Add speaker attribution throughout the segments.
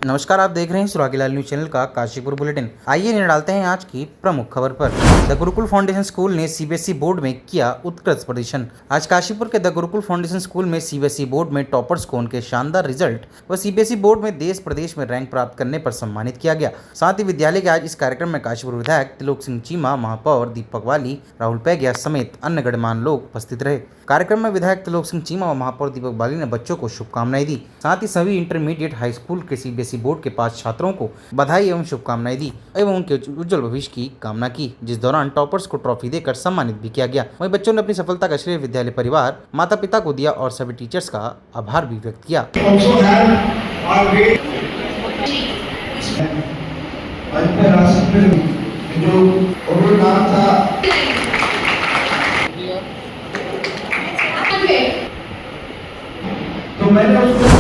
Speaker 1: नमस्कार, आप देख रहे हैं सुरागीलाल न्यूज चैनल का काशीपुर बुलेटिन। आइए नजर डालते हैं आज की प्रमुख खबर पर। द गुरुकुल फाउंडेशन स्कूल ने सीबीएसई बोर्ड में किया उत्कृष्ट प्रदर्शन। आज काशीपुर के द गुरुकुल फाउंडेशन स्कूल में सीबीएसई बोर्ड में टॉपर्स को उनके शानदार रिजल्ट व सीबीएसई बोर्ड में देश प्रदेश में रैंक प्राप्त करने पर सम्मानित किया गया। साथ ही विद्यालय के आज इस कार्यक्रम में काशीपुर विधायक त्रिलोक सिंह चीमा, महापौर दीपक वाली, राहुल पैगिया समेत अन्य गणमान्य लोग उपस्थित रहे। कार्यक्रम में विधायक त्रिलोक सिंह चीमा व महापौर दीपक वाली ने बच्चों को शुभकामनाएं दी। साथ ही सभी इंटरमीडिएट हाई स्कूल के सीबीएसई बोर्ड के 5 छात्रों को बधाई एवं शुभकामनाएं दी एवं उनके उज्जवल भविष्य की कामना की, जिस दौरान टॉपर्स को ट्रॉफी देकर सम्मानित भी किया गया। वहीं बच्चों ने अपनी सफलता का श्रेय विद्यालय परिवार, माता पिता को दिया और सभी टीचर्स का आभार भी व्यक्त किया।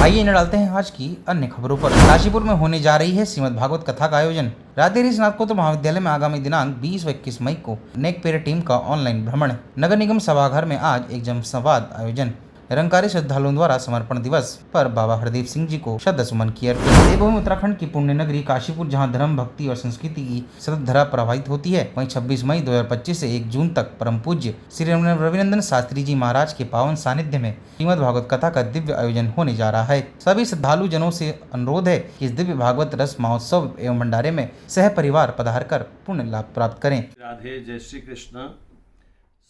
Speaker 1: आइए न डालते हैं आज की अन्य खबरों पर। काशीपुर में होने जा रही है श्रीमद् भागवत कथा का आयोजन। राधेरी स्नातकोत्तर महाविद्यालय में आगामी दिनांक 20 व 21 मई को नेक पेयर टीम का ऑनलाइन भ्रमण। नगर निगम सभागार में आज एक जनसंवाद आयोजन। निरंकारी श्रद्धालुओं द्वारा समर्पण दिवस पर बाबा हरदेव सिंह जी को श्रद्धा सुमन किए। देवभूमि उत्तराखंड की पुण्य नगरी काशीपुर, जहां धर्म, भक्ति और संस्कृति की श्रद्धा प्रवाहित होती है, वहीं 26 मई 2025 से 1 जून तक परम पूज्य श्री रविनंदन शास्त्री जी महाराज के पावन सानिध्य में श्रीमद् भागवत कथा का दिव्य आयोजन होने जा रहा है। सभी श्रद्धालु जनों से अनुरोध है कि इस दिव्य भागवत रस महोत्सव एवं भंडारे में सह परिवार पधार कर पुण्य लाभ प्राप्त करें।
Speaker 2: राधे, जय श्री कृष्ण।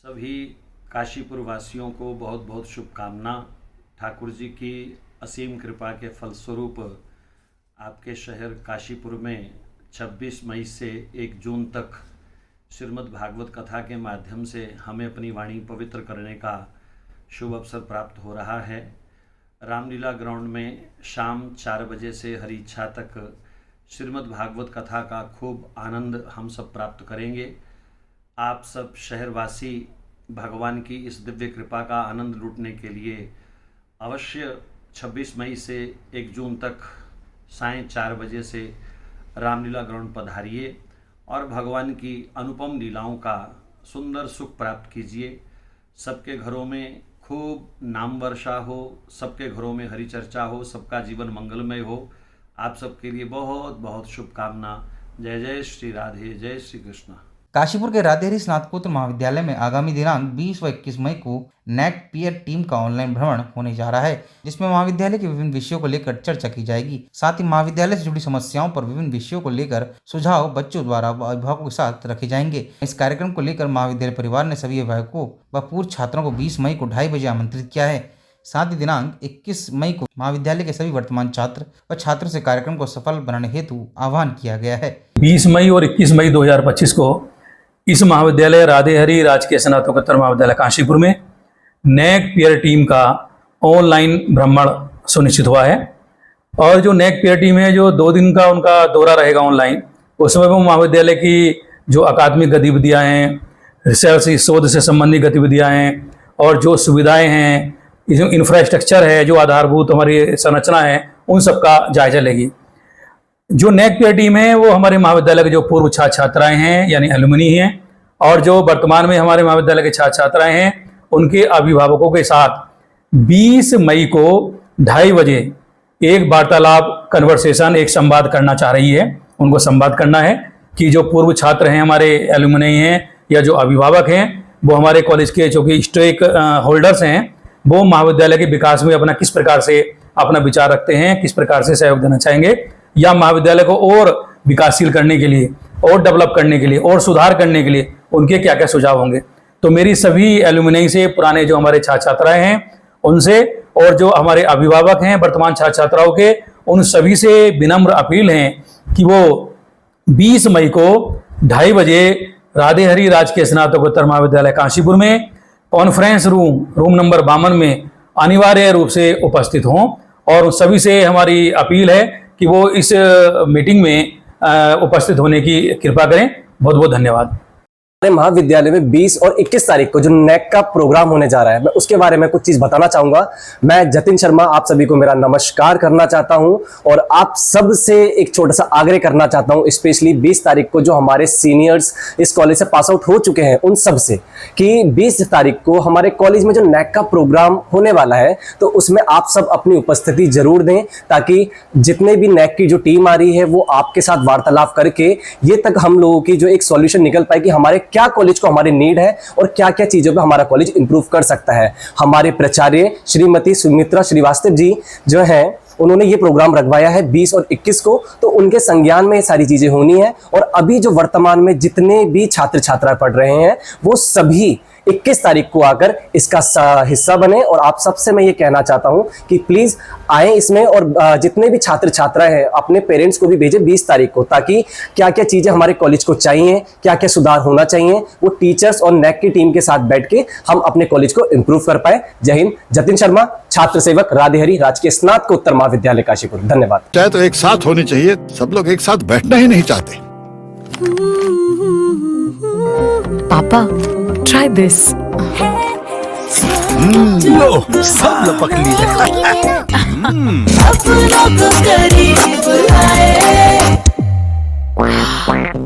Speaker 2: सभी काशीपुर वासियों को बहुत बहुत शुभकामना। ठाकुर जी की असीम कृपा के फलस्वरूप आपके शहर काशीपुर में 26 मई से 1 जून तक श्रीमद् भागवत कथा के माध्यम से हमें अपनी वाणी पवित्र करने का शुभ अवसर प्राप्त हो रहा है। रामलीला ग्राउंड में शाम 4 बजे से हरि इच्छा तक श्रीमद् भागवत कथा का खूब आनंद हम सब प्राप्त करेंगे। आप सब शहरवासी भगवान की इस दिव्य कृपा का आनंद लूटने के लिए अवश्य 26 मई से 1 जून तक सायं 4 बजे से रामलीला ग्राउंड पधारिए और भगवान की अनुपम लीलाओं का सुंदर सुख प्राप्त कीजिए। सबके घरों में खूब नाम वर्षा हो, सबके घरों में हरि चर्चा हो, सबका जीवन मंगलमय हो। आप सबके लिए बहुत बहुत शुभकामना। जय जय श्री राधे, जय श्री कृष्ण।
Speaker 1: काशीपुर के राधेरी स्नातकोत्तर महाविद्यालय में आगामी दिनांक 20 व 21 मई को नेक पेयर टीम का ऑनलाइन भ्रमण होने जा रहा है, जिसमें महाविद्यालय के विभिन्न विषयों को लेकर चर्चा की जाएगी। साथ ही महाविद्यालय से जुड़ी समस्याओं पर विभिन्न विषयों को लेकर सुझाव बच्चों द्वारा अभिभावकों के साथ रखे जाएंगे। इस कार्यक्रम को लेकर महाविद्यालय परिवार ने सभी अभिभावकों व पूर्व छात्रों को 20 मई को 2:30 बजे आमंत्रित किया है। साथ ही दिनांक 21 मई को महाविद्यालय के सभी वर्तमान छात्र व छात्रों से कार्यक्रम को सफल बनाने हेतु आह्वान किया गया है।
Speaker 3: 20 मई और 21 मई 2025 को इस महाविद्यालय राधेहरी राजकीय स्नातकोत्तर महाविद्यालय काशीपुर में नेक पेयर टीम का ऑनलाइन भ्रमण सुनिश्चित हुआ है। और जो नेक पेयर टीम है, जो 2 दिन का उनका दौरा रहेगा ऑनलाइन, उसमें वो महाविद्यालय की जो अकादमिक गतिविधियां हैं, रिसर्च शोध से संबंधित गतिविधियां हैं और जो सुविधाएं हैं, जो इंफ्रास्ट्रक्चर है, जो आधारभूत हमारी संरचना है, उन सब का जायजा लेगी। जो नेक पेयर टीम है वो हमारे महाविद्यालय के जो पूर्व छात्र छात्राएं हैं यानी एलुमनी हैं, और जो वर्तमान में हमारे महाविद्यालय के छात्र छात्राएं हैं उनके अभिभावकों के साथ 20 मई को 2:30 बजे एक वार्तालाप, कन्वर्सेशन, एक संवाद करना चाह रही है। उनको संवाद करना है कि जो पूर्व छात्र हैं, हमारे एलुमनी हैं या जो अभिभावक हैं, वो हमारे कॉलेज के जो कि स्टेक होल्डर्स हैं, वो महाविद्यालय के विकास में अपना किस प्रकार से अपना विचार रखते हैं, किस प्रकार से सहयोग देना चाहेंगे, या महाविद्यालय को और विकासशील करने के लिए, और डेवलप करने के लिए, और सुधार करने के लिए उनके क्या क्या सुझाव होंगे। तो मेरी सभी एलुमनी से, पुराने जो हमारे छात्र छात्राएं हैं उनसे, और जो हमारे अभिभावक हैं वर्तमान छात्र छात्राओं के, उन सभी से विनम्र अपील है कि वो 20 मई को 2:30 बजे राधेहरी राजकीय स्नातकोत्तर महाविद्यालय काशीपुर में कॉन्फ्रेंस रूम नंबर 52 में अनिवार्य रूप से उपस्थित हों। और सभी से हमारी अपील है कि वो इस मीटिंग में उपस्थित होने की कृपा करें। बहुत बहुत धन्यवाद।
Speaker 4: महाविद्यालय में 20 और 21 तारीख को जो नेक का प्रोग्राम होने जा रहा है, मैं उसके बारे में कुछ चीज बताना चाहूंगा। मैं जतिन शर्मा आप सभी को मेरा नमस्कार करना चाहता हूं और आप सब से एक छोटा सा आग्रह करना चाहता हूं, स्पेशली 20 तारीख को जो हमारे सीनियर्स इस कॉलेज से पास आउट हो चुके हैं उन सब से, कि 20 तारीख को हमारे कॉलेज में जो नेक का प्रोग्राम होने वाला है तो उसमें आप सब अपनी उपस्थिति जरूर दें, ताकि जितने भी नेक की जो टीम आ रही है वो आपके साथ वार्तालाप करके ये तक हम लोगों की जो एक सॉल्यूशन निकल पाए कि हमारे क्या कॉलेज को हमारी नीड है और क्या क्या चीजों पे हमारा कॉलेज इंप्रूव कर सकता है। हमारे प्राचार्य श्रीमती सुमित्रा श्रीवास्तव जी जो है उन्होंने ये प्रोग्राम रखवाया है 20 और 21 को, तो उनके संज्ञान में ये सारी चीजें होनी है। और अभी जो वर्तमान में जितने भी छात्र छात्राएं पढ़ रहे हैं वो सभी 21 तारीख को आकर इसका हिस्सा बने। और आप सबसे मैं ये कहना चाहता हूं कि प्लीज आए इसमें, और जितने भी छात्र छात्राएं हैं अपने पेरेंट्स को भी भेजें 20 तारीख को, ताकि क्या क्या चीजें हमारे कॉलेज को चाहिए, क्या क्या सुधार होना चाहिए, वो टीचर्स और नेक की टीम के साथ बैठ के हम अपने कॉलेज को इंप्रूव कर पाए। जय हिंद। जतिन शर्मा, छात्र सेवक, राधेहरी राजकीय स्नातकोत्तर महाविद्यालय काशीपुर। धन्यवाद।
Speaker 5: चाहे तो एक साथ होनी चाहिए, सब लोग एक साथ बैठना ही नहीं चाहते।
Speaker 6: पापा, try this.
Speaker 5: लो, सब लपक लिए।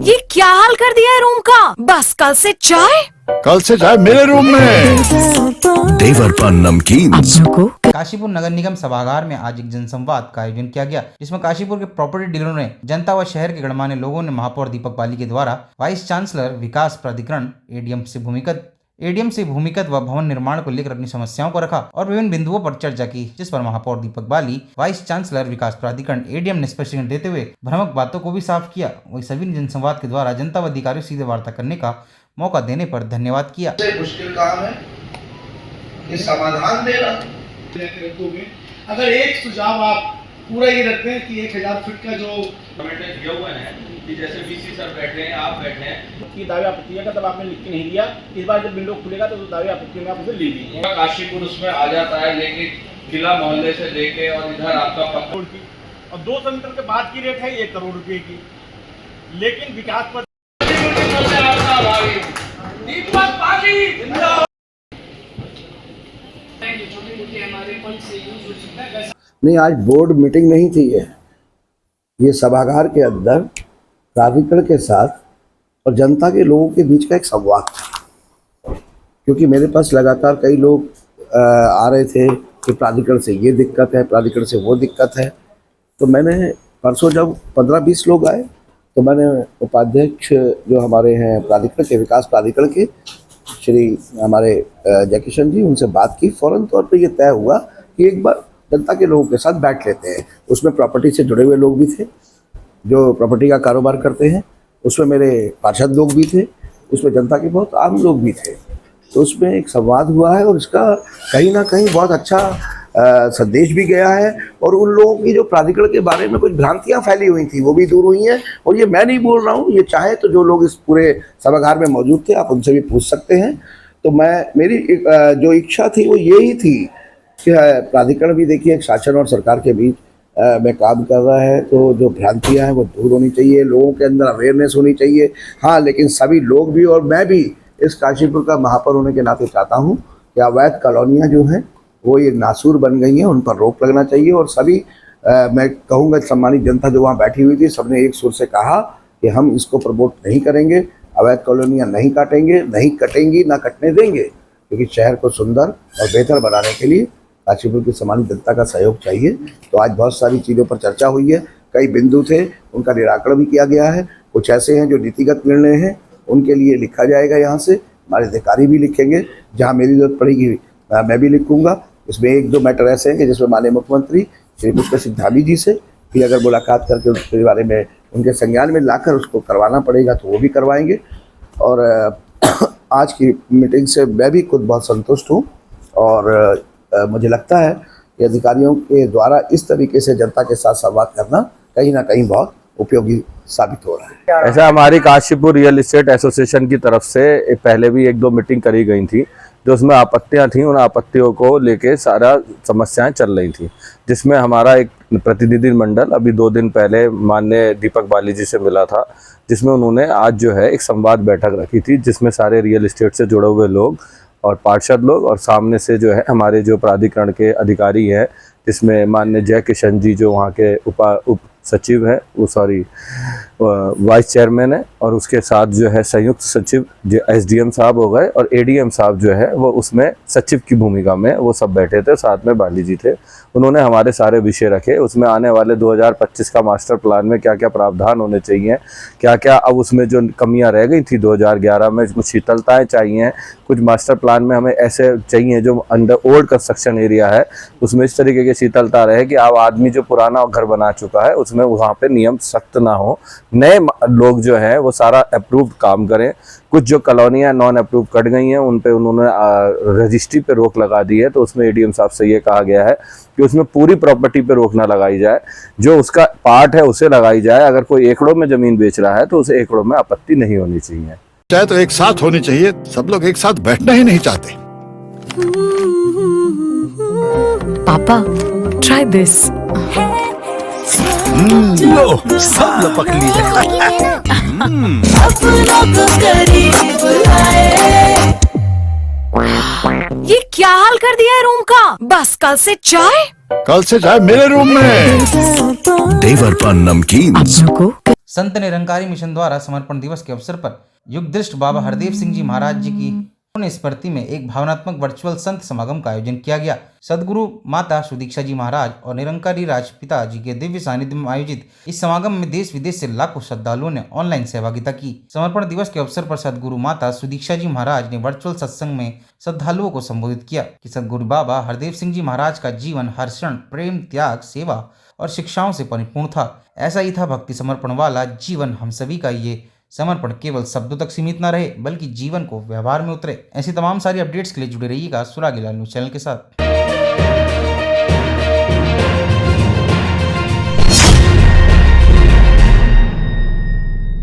Speaker 6: ये क्या हाल कर दिया है रूम का? बस कल से चाय।
Speaker 5: कल से चाय मेरे रूम में। देवर पान नमकीन।
Speaker 1: काशीपुर नगर निगम सभागार में आज एक जनसंवाद का आयोजन किया गया, जिसमें काशीपुर के प्रॉपर्टी डीलरों ने, जनता व शहर के गणमान्य लोगों ने महापौर दीपक बाली के द्वारा वाइस चांसलर विकास प्राधिकरण एडीएम से भूमिगत व भवन निर्माण को लेकर अपनी समस्याओं को रखा और विभिन्न बिंदुओं पर चर्चा की, जिस पर महापौर दीपक बाली, वाइस चांसलर विकास प्राधिकरण एडीएम ने स्पष्टीकरण देते हुए भ्रामक बातों को भी साफ किया। वही सभी ने जनसंवाद के द्वारा जनता व अधिकारियों से सीधे वार्ता करने का मौका देने पर धन्यवाद किया।
Speaker 7: मुश्किल काम है, ये समाधान देना।
Speaker 8: अगर एक सुझाव आप पूरा ये रखते हैं कि 1000 फीट का जो
Speaker 9: कमेंट दिया हुआ है कि जैसे वीसी सर बैठे हैं, आप बैठे हैं,
Speaker 8: कि दावे आपत्ति का तब आपने लिख के नहीं दिया। इस बार जब विंडो खुलेगा तो दावे आपत्ति में आप उसे ले लीजिए।
Speaker 9: काशीपुर उसमें आ जाता है, लेकिन किला मोहल्ले से लेके और इधर आपका
Speaker 8: करोड़ की और 200 मीटर के बाद की रेट है 1 करोड़ रुपए की, लेकिन विकास पर
Speaker 7: नहीं, आज बोर्ड मीटिंग नहीं थी। ये सभागार के अंदर प्राधिकरण के साथ और जनता के लोगों के बीच का एक संवाद था, क्योंकि मेरे पास लगातार कई लोग आ रहे थे कि प्राधिकरण से ये दिक्कत है, प्राधिकरण से वो दिक्कत है। तो मैंने परसों जब 15-20 लोग आए तो मैंने उपाध्यक्ष जो हमारे हैं प्राधिकरण के, विकास प्राधिकरण के, श्री हमारे जयकिशन जी, उनसे बात की। फौरन तौर पे ये तय हुआ कि एक बार जनता के लोगों के साथ बैठ लेते हैं। उसमें प्रॉपर्टी से जुड़े हुए लोग भी थे जो प्रॉपर्टी का कारोबार करते हैं, उसमें मेरे पार्षद लोग भी थे, उसमें जनता के बहुत आम लोग भी थे। तो उसमें एक संवाद हुआ है और इसका कहीं ना कहीं बहुत अच्छा संदेश भी गया है, और उन लोगों की जो प्राधिकरण के बारे में कुछ भ्रांतियां फैली हुई थी वो भी दूर हुई हैं। और ये मैं नहीं बोल रहा हूँ, ये चाहे तो जो लोग इस पूरे सभागार में मौजूद थे आप उनसे भी पूछ सकते हैं। तो मेरी जो इच्छा थी वो यही थी कि प्राधिकरण भी देखिए एक शासन और सरकार के बीच में काम कर रहा है, तो जो भ्रांतियाँ हैं वो दूर होनी चाहिए, लोगों के अंदर अवेयरनेस होनी चाहिए। हाँ, लेकिन सभी लोग भी और मैं भी इस काशीपुर का महापौर होने के नाते चाहता हूँ कि अवैध कॉलोनियाँ जो हैं वो ये नासूर बन गई हैं, उन पर रोक लगना चाहिए। और सभी मैं कहूँगा सम्मानित जनता जो वहाँ बैठी हुई थी, सबने एक सुर से कहा कि हम इसको प्रमोट नहीं करेंगे, अवैध कॉलोनियाँ नहीं काटेंगे, नहीं कटेंगी, ना कटने देंगे, क्योंकि शहर को सुंदर और बेहतर बनाने के लिए काशीपुर की सम्मानित जनता का सहयोग चाहिए। तो आज बहुत सारी चीज़ों पर चर्चा हुई है, कई बिंदु थे उनका निराकरण भी किया गया है। कुछ ऐसे हैं जो नीतिगत निर्णय हैं, उनके लिए लिखा जाएगा, यहाँ से हमारे अधिकारी भी लिखेंगे, जहाँ मेरी जरूरत पड़ेगी मैं भी लिखूँगा। इसमें 1-2 मैटर ऐसे हैं कि जिसमें माननीय मुख्यमंत्री श्री पुष्कर सिंह धामी जी से भी अगर मुलाकात करके उसके बारे में उनके संज्ञान में लाकर उसको करवाना पड़ेगा तो वो भी करवाएंगे। और आज की मीटिंग से मैं भी खुद बहुत संतुष्ट हूँ, और मुझे लगता है कि अधिकारियों के द्वारा इस तरीके से जनता के साथ संवाद करना कहीं ना कहीं बहुत उपयोगी साबित हो रहा है।
Speaker 10: ऐसा हमारी काशीपुर रियल एस्टेट एसोसिएशन की तरफ से पहले भी 1-2 मीटिंग करी गई थी, जो उसमें आपत्तियां थी, उन आपत्तियों को लेके सारा समस्याएं चल रही थी, जिसमें हमारा एक प्रतिनिधि मंडल अभी 2 दिन पहले माननीय दीपक बाली जी से मिला था, जिसमें उन्होंने आज जो है एक संवाद बैठक रखी थी, जिसमें सारे रियल एस्टेट से जुड़े हुए लोग और पार्षद लोग और सामने से जो है हमारे जो प्राधिकरण के अधिकारी हैं, जिसमें माननीय जय किशन जी जो वहाँ के उप सचिव है, वाइस चेयरमैन है, और उसके साथ जो है संयुक्त सचिव जो एसडीएम साहब हो गए और एडीएम साहब जो है वो उसमें सचिव की भूमिका में वो सब बैठे थे, साथ में बाली जी थे। उन्होंने हमारे सारे विषय रखे, उसमें आने वाले 2025 का मास्टर प्लान में क्या क्या प्रावधान होने चाहिए, क्या क्या अब उसमें जो कमियां रह गई थी 2011 में, कुछ शीतलताएँ चाहिए, कुछ मास्टर प्लान में हमें ऐसे चाहिए जो अंडर ओल्ड कंस्ट्रक्शन एरिया है उसमें इस तरीके की शीतलता रहे कि अब आदमी जो पुराना घर बना चुका है उसमें वहाँ पे नियम सख्त ना हो, नए लोग जो हैं वो सारा अप्रूव्ड काम करें। कुछ जो कॉलोनियाँ नॉन अप्रूव कट गई हैं उन पे उन्होंने रजिस्ट्री पे रोक लगा दी है, तो उसमें एडीएम साहब से ये कहा गया है कि उसमें पूरी प्रॉपर्टी पे रोक ना लगाई जाए, जो उसका पार्ट है उसे लगाई जाए। अगर कोई एकड़ों में ज़मीन बेच रहा है तो उसे एकड़ों में आपत्ति नहीं होनी चाहिए।
Speaker 5: चाहे तो एक साथ होनी चाहिए, सब लोग एक साथ बैठना ही नहीं चाहते।
Speaker 6: पापा ट्राई दिस।
Speaker 5: लो सब लपक लिए।
Speaker 6: ये क्या हाल कर दिया है रूम का? बस कल से चाय।
Speaker 5: कल से चाय मेरे रूम में। देवर पान नमकीन।
Speaker 1: संत निरंकारी मिशन द्वारा समर्पण दिवस के अवसर पर युगदृष्ट बाबा हरदेव सिंह जी महाराज जी की स्मृति में एक भावनात्मक वर्चुअल संत समागम का आयोजन किया गया। सदगुरु माता सुदीक्षा जी महाराज और निरंकारी राजपिता जी के दिव्य सानिध्य में आयोजित इस समागम में देश विदेश से लाखों श्रद्धालुओं ने ऑनलाइन सहभागिता की। समर्पण दिवस के अवसर पर सदगुरु माता सुदीक्षा जी महाराज ने वर्चुअल सत्संग में श्रद्धालुओं को संबोधित किया कि सदगुरु बाबा हरदेव सिंह जी महाराज का जीवन हर क्षण प्रेम, त्याग, सेवा और शिक्षाओं से परिपूर्ण था। ऐसा ही था भक्ति समर्पण वाला जीवन। हम सभी का ये समर्पण केवल शब्दों तक सीमित न रहे बल्कि जीवन को व्यवहार में उतरे। ऐसी तमाम सारी अपडेट्स के लिए जुड़े रहिएगा सुरागीलाल न्यूज़ चैनल के साथ।